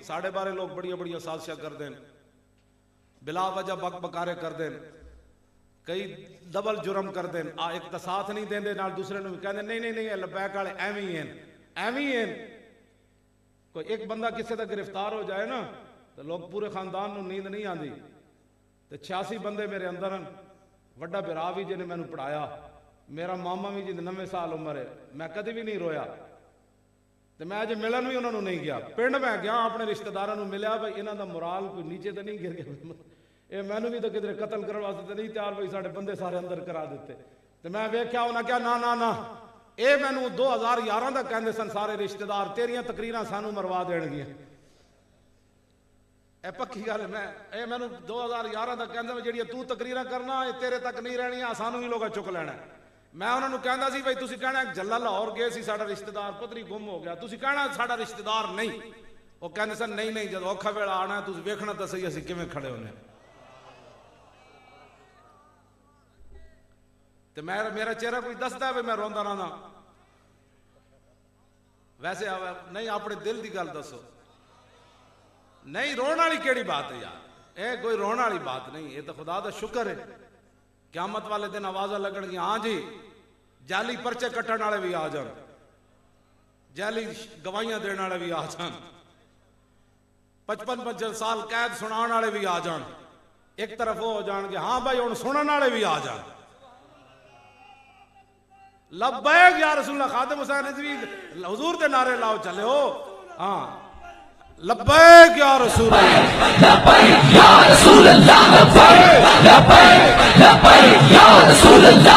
ساڑھے بارے لوگ بڑی بڑی سازشاں کر دیں، بلا وجہ بک بکارے کر دیں، کئی ڈبل جرم کر دیں، ایک تا ساتھ نہیں دیں دے نال دوسرے نو کہندے نہیں لبیک والے ایویں ہیں۔ کوئی ایک بندہ کسے دا گرفتار ہو جائے نا تو لوگ پورے خاندان نو نیند نہیں آندی، تے 86 بندے میرے اندر ہیں، وڈا بھرا بھی جنہیں میں نے پڑھایا، میرا ماما بھی جن 90 سال عمر ہے، میں کدی بھی نہیں رویا، تے میں اج ملن بھی انہوں نے نہیں گیا، پنڈ میں گیا اپنے رشتہ داراں نو ملیا بھئی انہاں دا مورال کوئی نیچے تے نہیں گر گیا، اے میں نے بھی تو کدھر قتل کرن واسطے نہیں تیار بھئی ساڈے بندے سارے اندر کرا دیتے، تے میں ویکھیا انہاں کیا نا اے میں نو 2011 دا کہندے سن سارے رشتہ دار تیریاں تقریراں سانو مروا دین گیاں، اے پکی گل ہے، اے میں نو 2011 دا کہندے جڑی تو تقریراں کرنا اے تیرے تک نہیں رہنیاں، سانو ہی لوگاں چک لینا۔ میں انہوں نے کہندا سی بھئی تسی کہنا جلا لاہور گئے سی ساڈا رشتہ دار پتری گم ہو گیا، تسی کہنا ساڈا رشتہ دار نہیں، وہ کہندے سن نہیں جدوں اوکھا ویلا آنا ہے تسی ویکھنا تے صحیح اسی کیویں کھڑے ہونے، تے میرا چہرہ کوئی دسدا ہے بھئی میں روندا رہنا، ویسے نہیں اپنے دل دی گل دسو، نہیں رون والی کیڑی بات ہے یار، اے کوئی رون والی بات نہیں، یہ تو خدا دا شکر ہے، قیامت والے دن آوازاں لگن گی، ہاں جی جعلی پرچے کٹن والے بھی آ جان، جعلی گواہیاں دین والے بھی آ جان، 55 سال قید سنان والے بھی آ جان، ایک طرف وہ ہو جان گے ہاں بھائی ہن سنن والے بھی آ جان، لبیک یا رسول اللہ، خادم حسین رضوی حضور دے نعرے لاؤ چلے ہو، ہاں لبیک یا رسول اللہ، لبیک یا رسول اللہ، لبیک یا رسول اللہ۔